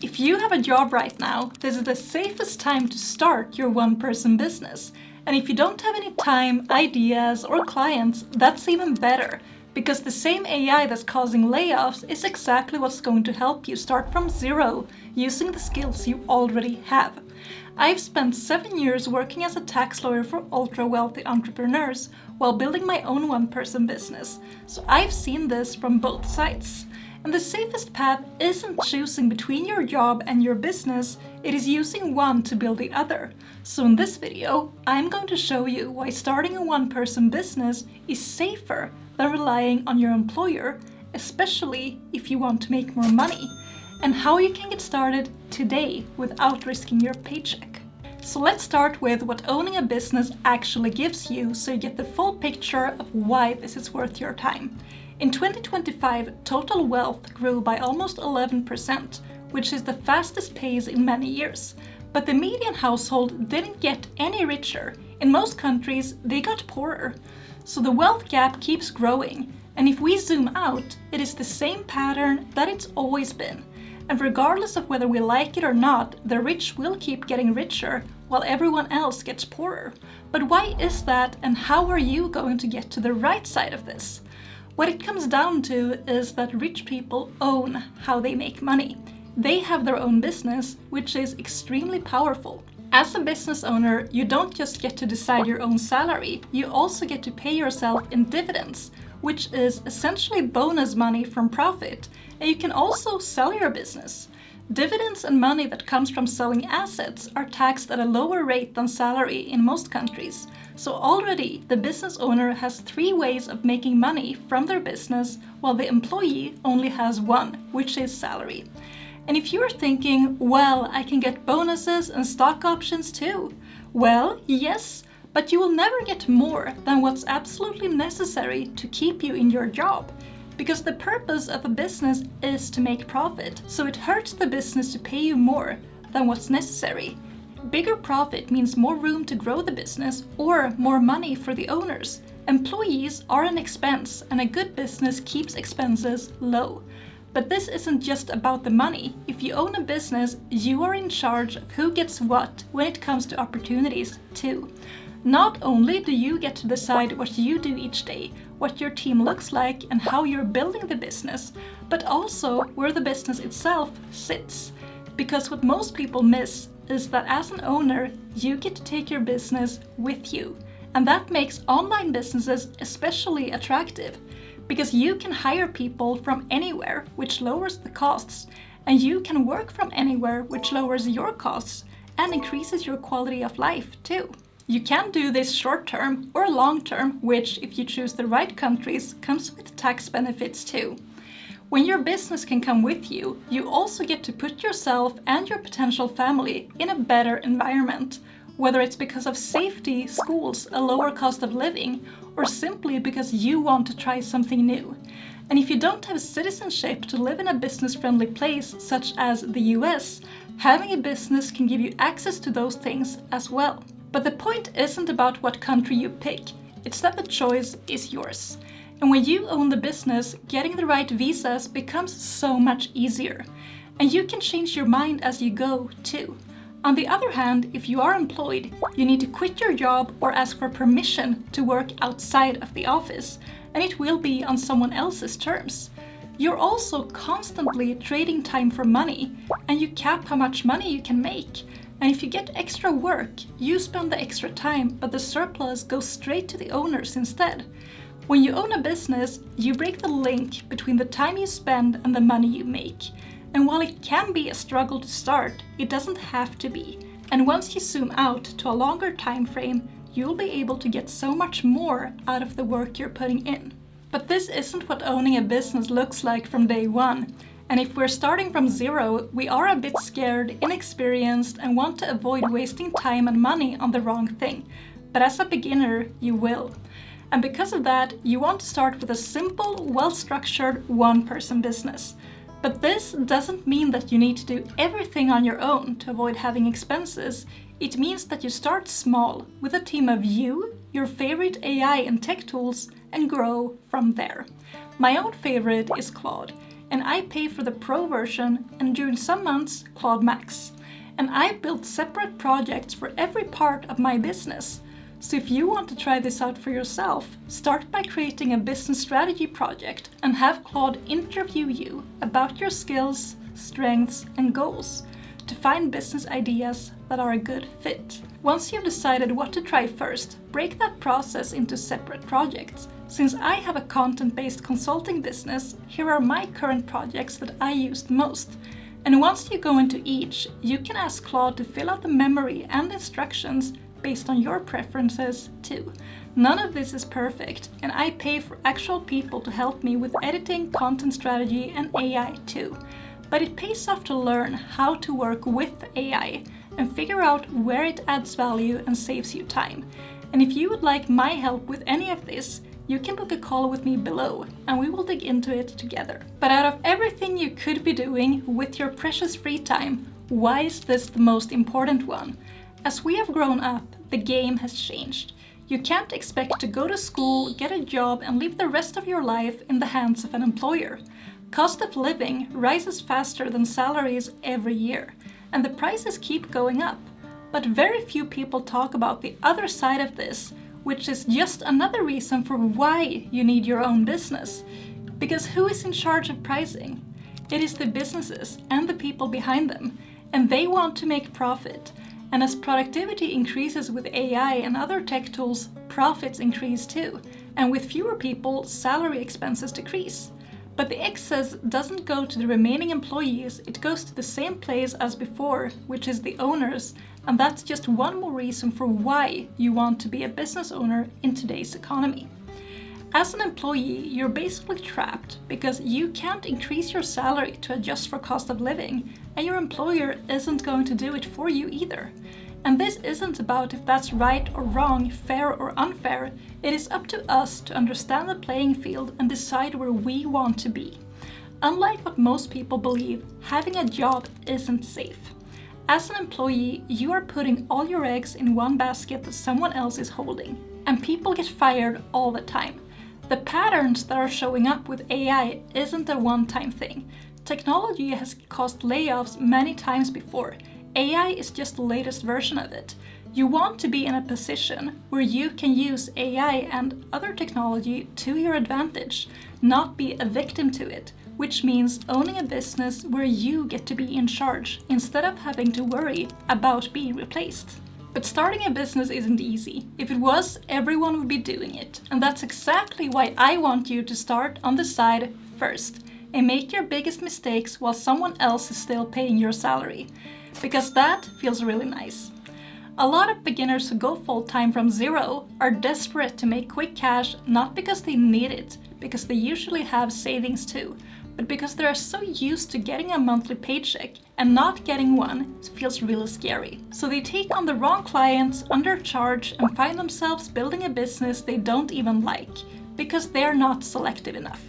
If you have a job right now, this is the safest time to start your one-person business. And if you don't have any time, ideas, or clients, that's even better, because the same AI that's causing layoffs is exactly what's going to help you start from zero using the skills you already have. I've spent 7 years working as a tax lawyer for ultra-wealthy entrepreneurs while building my own one-person business, so I've seen this from both sides. And the safest path isn't choosing between your job and your business, it is using one to build the other. So in this video, I'm going to show you why starting a one-person business is safer than relying on your employer, especially if you want to make more money, and how you can get started today without risking your paycheck. So let's start with what owning a business actually gives you, so you get the full picture of why this is worth your time. In 2025, total wealth grew by almost 11%, which is the fastest pace in many years. But the median household didn't get any richer. In most countries, they got poorer. So the wealth gap keeps growing. And if we zoom out, it is the same pattern that it's always been. And regardless of whether we like it or not, the rich will keep getting richer while everyone else gets poorer. But why is that, and how are you going to get to the right side of this? What it comes down to is that rich people own how they make money. They have their own business, which is extremely powerful. As a business owner, you don't just get to decide your own salary, you also get to pay yourself in dividends, which is essentially bonus money from profit, and you can also sell your business. Dividends and money that comes from selling assets are taxed at a lower rate than salary in most countries. So already the business owner has 3 ways of making money from their business, while the employee only has 1, which is salary. And if you're thinking, well, I can get bonuses and stock options too. Well, yes, but you will never get more than what's absolutely necessary to keep you in your job. Because the purpose of a business is to make profit, so it hurts the business to pay you more than what's necessary. Bigger profit means more room to grow the business or more money for the owners. Employees are an expense, and a good business keeps expenses low. But this isn't just about the money. If you own a business, you are in charge of who gets what when it comes to opportunities too. Not only do you get to decide what you do each day, what your team looks like, and how you're building the business, but also where the business itself sits. Because what most people miss is that as an owner, you get to take your business with you. And that makes online businesses especially attractive, because you can hire people from anywhere, which lowers the costs, and you can work from anywhere, which lowers your costs and increases your quality of life too. You can do this short-term or long-term, which, if you choose the right countries, comes with tax benefits too. When your business can come with you, you also get to put yourself and your potential family in a better environment, whether it's because of safety, schools, a lower cost of living, or simply because you want to try something new. And if you don't have citizenship to live in a business-friendly place such as the US, having a business can give you access to those things as well. But the point isn't about what country you pick, it's that the choice is yours. And when you own the business, getting the right visas becomes so much easier. And you can change your mind as you go too. On the other hand, if you are employed, you need to quit your job or ask for permission to work outside of the office, and it will be on someone else's terms. You're also constantly trading time for money, and you cap how much money you can make. And if you get extra work, you spend the extra time, but the surplus goes straight to the owners instead. When you own a business, you break the link between the time you spend and the money you make. And while it can be a struggle to start, it doesn't have to be. And once you zoom out to a longer time frame, you'll be able to get so much more out of the work you're putting in. But this isn't what owning a business looks like from day one. And if we're starting from zero, we are a bit scared, inexperienced, and want to avoid wasting time and money on the wrong thing. But as a beginner, you will. And because of that, you want to start with a simple, well-structured, one-person business. But this doesn't mean that you need to do everything on your own to avoid having expenses. It means that you start small with a team of you, your favorite AI and tech tools, and grow from there. My own favorite is Claude. and I pay for the Pro version and during some months Claude Max. And I've built separate projects for every part of my business. So if you want to try this out for yourself, start by creating a business strategy project and have Claude interview you about your skills, strengths, and goals to find business ideas that are a good fit. Once you've decided what to try first, break that process into separate projects. Since I have a content-based consulting business, here are my current projects that I use the most. And once you go into each, you can ask Claude to fill out the memory and instructions based on your preferences too. None of this is perfect, and I pay for actual people to help me with editing, content strategy, and AI too. But it pays off to learn how to work with AI and figure out where it adds value and saves you time. And if you would like my help with any of this, you can book a call with me below and we will dig into it together. But out of everything you could be doing with your precious free time, why is this the most important one? As we have grown up, the game has changed. You can't expect to go to school, get a job, and live the rest of your life in the hands of an employer. Cost of living rises faster than salaries every year, and the prices keep going up. But very few people talk about the other side of this, which is just another reason for why you need your own business. Because who is in charge of pricing? It is the businesses and the people behind them, and they want to make profit. And as productivity increases with AI and other tech tools, profits increase too. And with fewer people, salary expenses decrease. But the excess doesn't go to the remaining employees, it goes to the same place as before, which is the owners. And that's just one more reason for why you want to be a business owner in today's economy. As an employee, you're basically trapped because you can't increase your salary to adjust for cost of living, and your employer isn't going to do it for you either. And this isn't about if that's right or wrong, fair or unfair. It is up to us to understand the playing field and decide where we want to be. Unlike what most people believe, having a job isn't safe. As an employee, you are putting all your eggs in one basket that someone else is holding, and people get fired all the time. The patterns that are showing up with AI isn't a one-time thing. Technology has caused layoffs many times before. AI is just the latest version of it. You want to be in a position where you can use AI and other technology to your advantage, not be a victim to it, which means owning a business where you get to be in charge instead of having to worry about being replaced. But starting a business isn't easy. If it was, everyone would be doing it. And that's exactly why I want you to start on the side first and make your biggest mistakes while someone else is still paying your salary. Because that feels really nice. A lot of beginners who go full-time from zero are desperate to make quick cash, not because they need it, because they usually have savings too, but because they are so used to getting a monthly paycheck, and not getting one feels really scary. So they take on the wrong clients, undercharge, and find themselves building a business they don't even like, because they're not selective enough.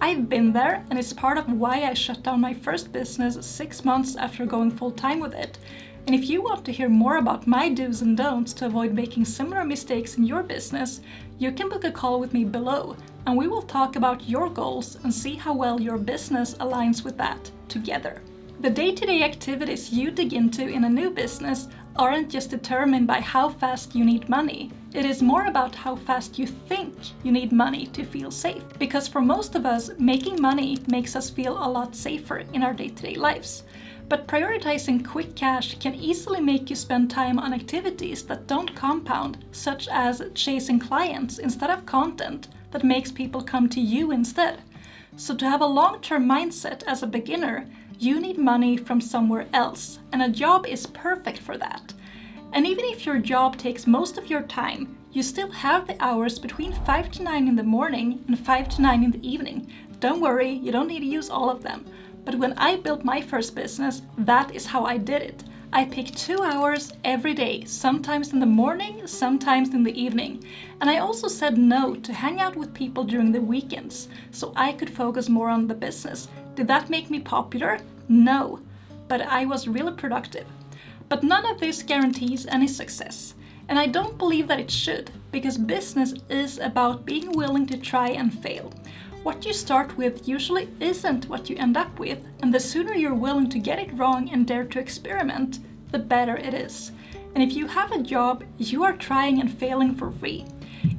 I've been there, and it's part of why I shut down my first business 6 months after going full-time with it. And if you want to hear more about my do's and don'ts to avoid making similar mistakes in your business, you can book a call with me below, and we will talk about your goals and see how well your business aligns with that together. The day-to-day activities you dig into in a new business aren't just determined by how fast you need money. It is more about how fast you think you need money to feel safe. Because for most of us, making money makes us feel a lot safer in our day-to-day lives. But prioritizing quick cash can easily make you spend time on activities that don't compound, such as chasing clients instead of content that makes people come to you instead. So to have a long-term mindset as a beginner, you need money from somewhere else, and a job is perfect for that. And even if your job takes most of your time, you still have the hours between 5 to 9 in the morning and 5 to 9 in the evening. Don't worry, you don't need to use all of them. But when I built my first business, that is how I did it. I picked 2 hours every day, sometimes in the morning, sometimes in the evening. And I also said no to hang out with people during the weekends, so I could focus more on the business. Did that make me popular? No, but I was really productive. But none of this guarantees any success. And I don't believe that it should, because business is about being willing to try and fail. What you start with usually isn't what you end up with, and the sooner you're willing to get it wrong and dare to experiment, the better it is. And if you have a job, you are trying and failing for free.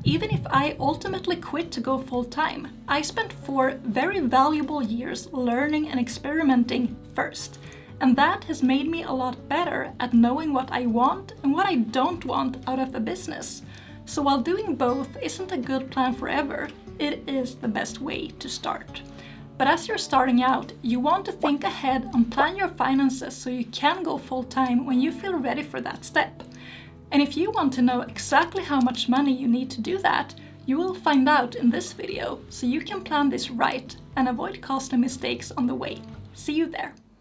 Even if I ultimately quit to go full-time, I spent 4 very valuable years learning and experimenting first. And that has made me a lot better at knowing what I want and what I don't want out of a business. So while doing both isn't a good plan forever, it is the best way to start. But as you're starting out, you want to think ahead and plan your finances so you can go full-time when you feel ready for that step. And if you want to know exactly how much money you need to do that, you will find out in this video, so you can plan this right and avoid costly mistakes on the way. See you there.